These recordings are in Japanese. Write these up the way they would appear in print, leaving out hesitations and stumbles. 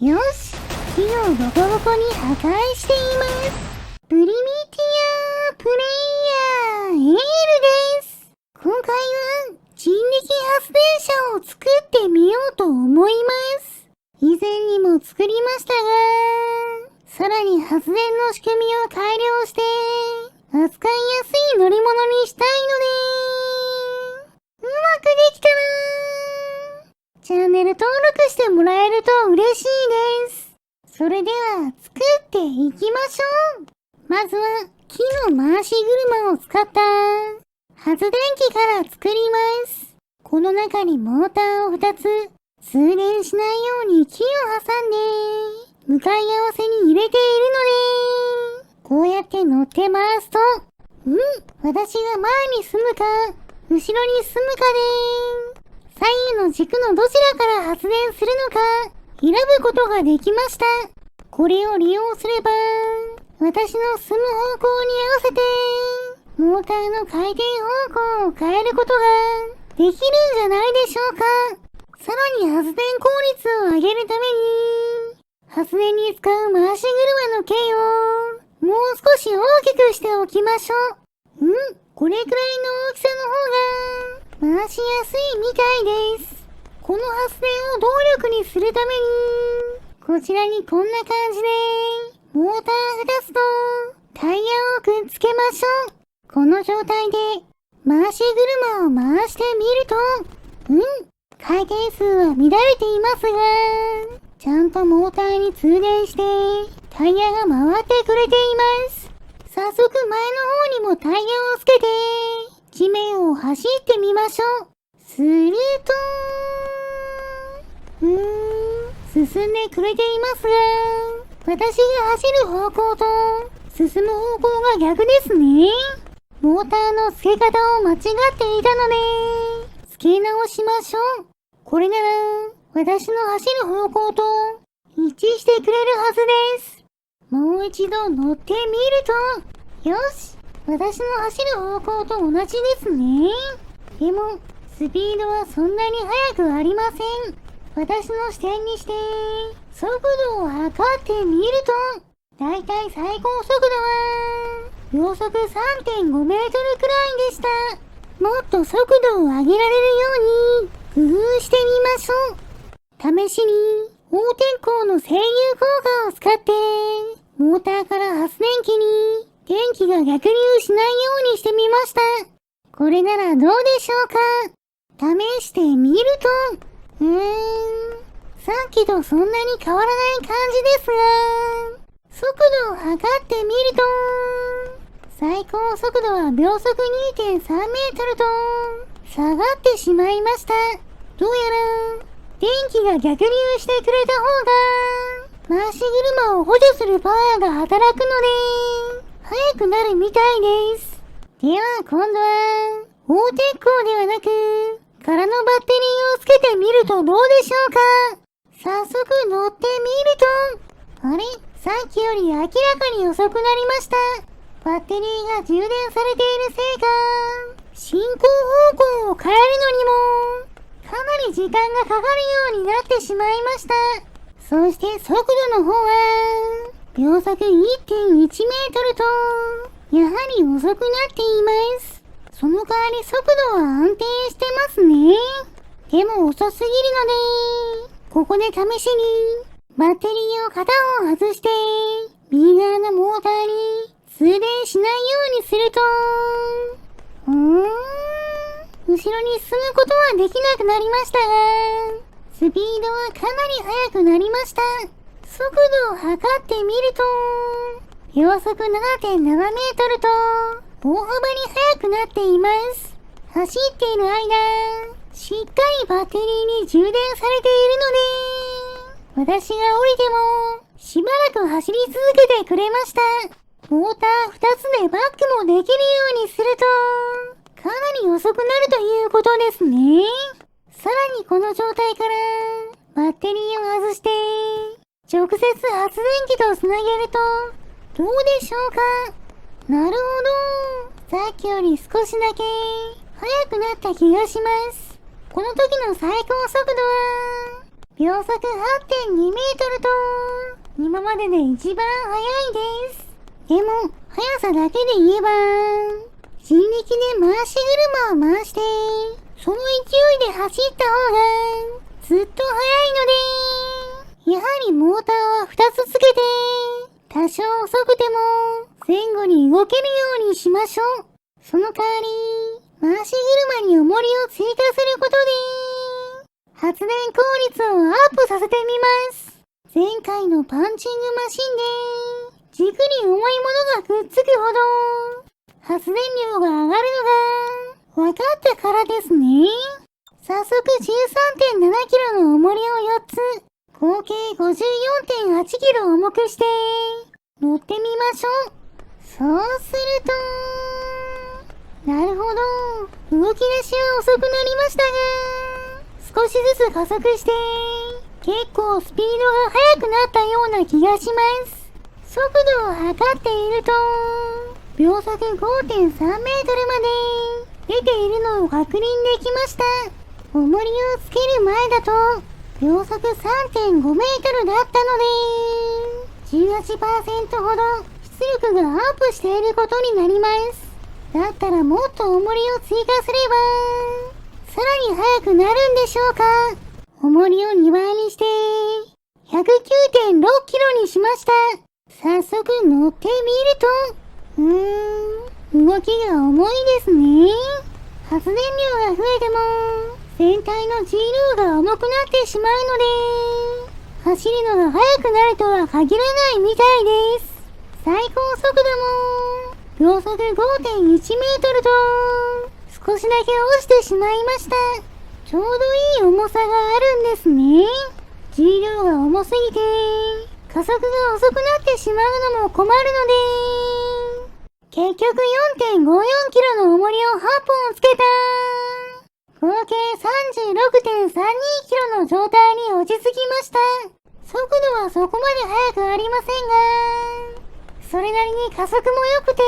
よし、木をボコボコに破壊しています。プリミティアプレイヤーエールです。今回は人力発電車を作ってみようと思います。以前にも作りましたが、さらに発電の仕組みを改良して扱いやすい乗り物にしたいので、うまくできたなー。チャンネル登録してもらえると嬉しいです。それでは作っていきましょう。まずは木の回し車を使った発電機から作ります。この中にモーターを2つ、通電しないように木を挟んで向かい合わせに入れているので、こうやって乗って回すと、私が前に進むか後ろに進むかで左右の軸のどちらから発電するのか選ぶことができました。これを利用すれば、私の進む方向に合わせて、モーターの回転方向を変えることができるんじゃないでしょうか。さらに発電効率を上げるために、発電に使う回し車の径をもう少し大きくしておきましょう。これくらいの大きさの方が回しやすいみたいです。この発電を動力にするために、こちらにこんな感じで、モーター2つとタイヤをくっつけましょう。この状態で回し車を回してみると、回転数は乱れていますが、ちゃんとモーターに通電してタイヤが回ってくれています。早速前の方にもタイヤをつけて地面を走ってみましょう。すると、進んでくれていますが、私が走る方向と進む方向が逆ですね。モーターの付け方を間違っていたので、付け直しましょう。これなら私の走る方向と一致してくれるはずです。もう一度乗ってみると、よし、私の走る方向と同じですね。でもスピードはそんなに速くありません。私の視点にして速度を測ってみると、だいたい最高速度は秒速 3.5 メートルくらいでした。もっと速度を上げられるように工夫してみましょう。試しに横転向の制御効果を使ってモーターから発電機に電気が逆流しないようにしてみました。これならどうでしょうか。試してみると、さっきとそんなに変わらない感じですが、速度を測ってみると、最高速度は秒速 2.3 メートルと下がってしまいました。どうやら電気が逆流してくれた方が回し車を補助するパワーが働くので速くなるみたいです。では今度は横転向ではなく空のバッテリーをつけてみるとどうでしょうか。早速乗ってみると、あれ、さっきより明らかに遅くなりました。バッテリーが充電されているせいか、進行方向を変えるのにもかなり時間がかかるようになってしまいました。そして速度の方は秒速 1.1 メートルとやはり遅くなっています。その代わり速度は安定してますね。でも遅すぎるので、ここで試しにバッテリーを片方外して右側のモーターに通電しないようにすると、後ろに進むことはできなくなりましたが、スピードはかなり速くなりました。速度を測ってみると、秒速 7.7 メートルと大幅に速くなっています。走っている間、しっかりバッテリーに充電されているので、私が降りてもしばらく走り続けてくれました。モーター2つでバックもできるようにすると、かなり遅くなるということですね。さらにこの状態からバッテリーを外して直接発電機とつなげるとどうでしょうか。なるほど、さっきより少しだけ速くなった気がします。この時の最高速度は秒速 8.2 メートルと、今までで一番速いです。でも、速さだけで言えば、人力で回し車を回して、その勢いで走った方が、ずっと速いので、やはりモーターは2つつけて、多少遅くても、前後に動けるようにしましょう。その代わり、回し車に重りを追加することで、発電効率をアップさせてみます。前回のパンチングマシンで、軸に重いものがくっつくほど、発電量が上がるのが分かったからですね。早速 13.7 キロの重りを4つ、合計 54.8 キロ重くして、乗ってみましょう。そうすると、なるほど、動き出しは遅くなりましたが、少しずつ加速して、結構スピードが速くなったような気がします。速度を測っていると、秒速 5.3 メートルまで出ているのを確認できました。重りをつける前だと、秒速 3.5 メートルだったので、18% ほど出力がアップしていることになります。だったらもっと重りを追加すれば、さらに速くなるんでしょうか。重りを2倍にして、109.6 キロにしました。早速乗ってみると、動きが重いですね。発電量が増えても、全体の G 流が重くなってしまうので、走るのが速くなるとは限らないみたいです。最高速度も、秒速 5.1 メートルと、少しだけ落ちてしまいました。ちょうどいい重さがあるんですね。G 量が重すぎて、加速が遅くなってしまうのも困るので、結局 4.54 キロの重りを8本つけた。合計 36.32 キロの状態に落ち着きました。速度はそこまで速くありませんが、それなりに加速も良くて、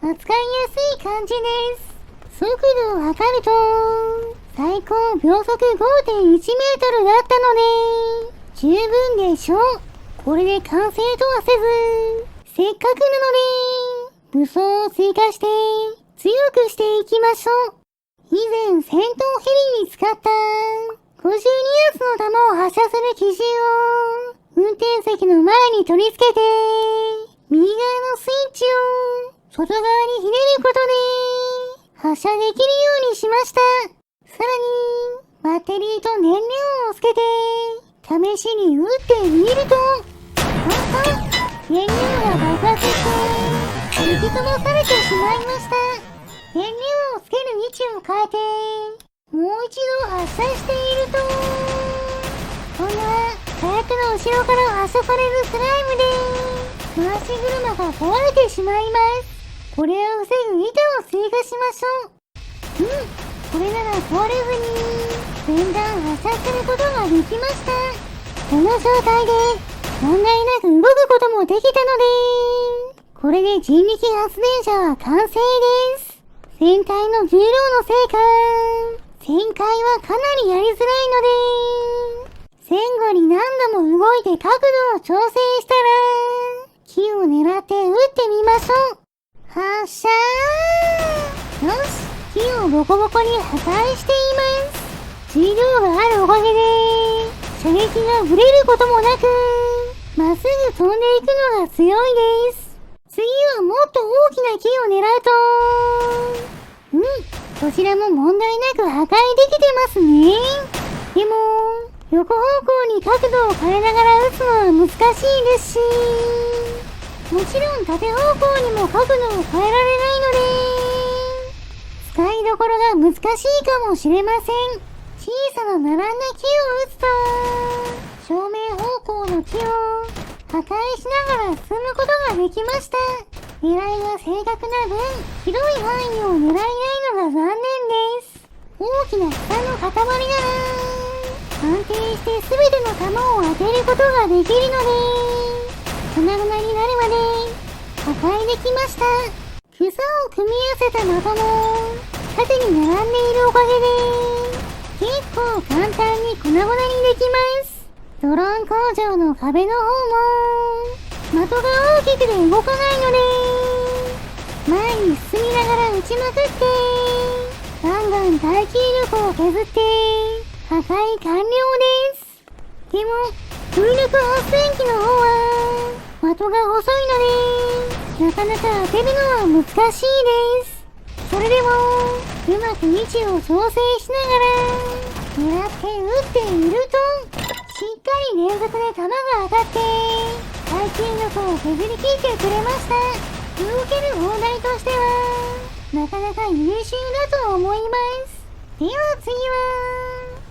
扱いやすい感じです。速度を測ると、最高秒速 5.1 メートルだったので、十分でしょう。これで完成とはせず、せっかくなので、武装を追加して、強くしていきましょう。以前戦闘ヘリに使った52発の弾を発射する機銃を運転席の前に取り付けて右側のスイッチを外側にひねることで発射できるようにしました。さらにバッテリーと燃料をつけて試しに撃ってみると燃料が爆発して吹き飛ばされてしまいました。燃料をつける位置を変えて、もう一度発射していると、今度は火薬の後ろから発射されるスライムで、回し車が壊れてしまいます。これを防ぐ板を追加しましょう。これなら壊れずに、連弾発射することができました。この状態で、問題なく動くこともできたので、これで人力発電車は完成です。全体の重量のせいか、旋回はかなりやりづらいので、前後に何度も動いて角度を調整したら、木を狙って撃ってみましょう。発射ー！よし、木をボコボコに破壊しています。重量があるおかげで、射撃がブレることもなく、まっすぐ飛んでいくのが強いです。次はもっと大きな木を狙うと、こちらも問題なく破壊できてますね。でも、横方向に角度を変えながら撃つのは難しいですし、もちろん縦方向にも角度を変えられないので、使いどころが難しいかもしれません。小さな並んだ木を撃つと、正面方向の木を破壊しながら進むことができました。狙いが正確な分、広い範囲を狙えないのが残念です。大きな草の塊なら、安定して全ての弾を当てることができるので、粉々になるまで破壊できました。草を組み合わせた的も、縦に並んでいるおかげで、結構簡単に粉々にできます。ドローン工場の壁の方も、的が大きくて動かないので、前に進みながら撃ちまくって、ガンガン耐久力を削って、破壊完了です。でも、風力発電機の方は、的が細いので、なかなか当てるのは難しいです。それでも、うまく位置を調整しながら、狙って撃っていると、しっかり連続で弾が当たって、耐久力を削り切ってくれました。動ける砲台としては、なかなか優秀だと思います。では次は、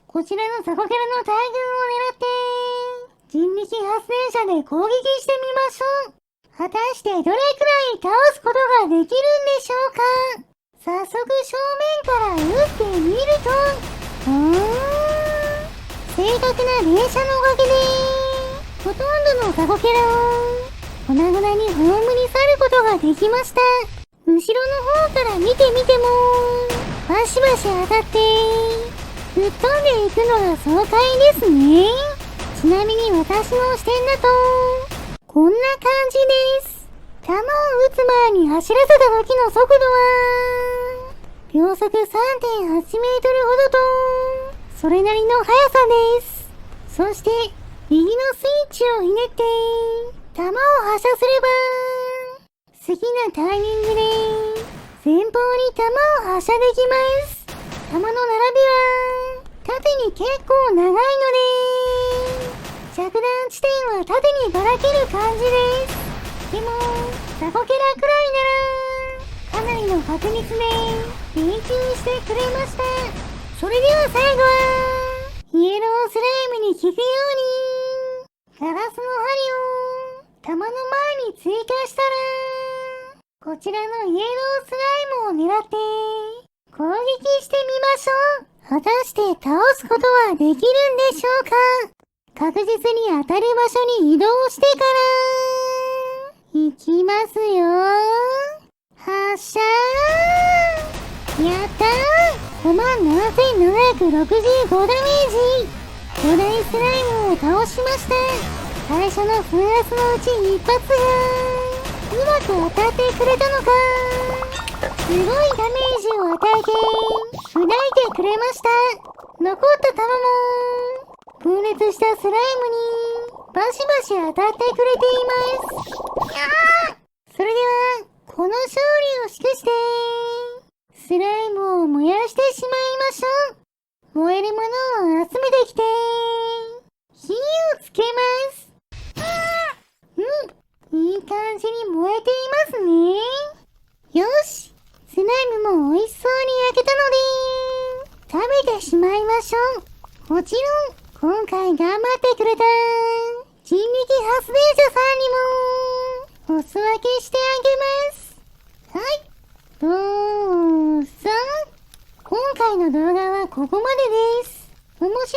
こちらの雑魚キャラの大群を狙って、人力発電車で攻撃してみましょう。果たしてどれくらい倒すことができるんでしょうか。早速正面から撃ってみると、正確な連射のおかげで、ほとんどの雑魚キャラを粉々に葬り去ることができました。後ろの方から見てみても、バシバシ当たって、吹っ飛んでいくのが爽快ですね。ちなみに私の視点だと、こんな感じです。弾を撃つ前に走らせた時の速度は、秒速 3.8 メートルほどと、それなりの速さです。そして、右のスイッチをひねって、弾を発射すれば、好きなタイミングで、前方に弾を発射できます。弾の並びは、縦に結構長いので、着弾地点は縦にばらける感じです。でも、雑魚キャラくらいなら、かなりの確率で命中してくれました。それでは最後は、イエロースライムに効くように、ガラスの針を弾の前に追加したら、こちらのイエロースライムを狙って攻撃してみましょう。果たして倒すことはできるんでしょうか。確実に当たる場所に移動してから、いきますよ。発射ー。やったー。57,765ダメージ。巨大スライムを倒しました。最初の風圧のうち一発がうまく当たってくれたのか、すごいダメージを与えて砕いてくれました。残った弾も分裂したスライムにバシバシ当たってくれています。それではこの勝利を祝してスライムを燃やしてしまいましょう。燃えるものを集めてきて火をつけます。いい感じに燃えていますね。よし、スライムも美味しそうに焼けたので食べてしまいましょう。もちろん今回頑張ってくれた人力発電車さんにもお裾分けしてあげます。はい、どうぞ。今回の動画はここまでです。面白かった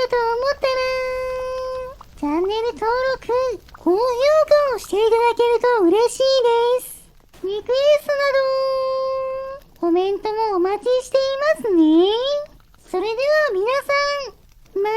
と思ったらチャンネル登録、高評価をしていただけると嬉しいです。リクエストなどコメントもお待ちしていますね。それでは皆さん、ま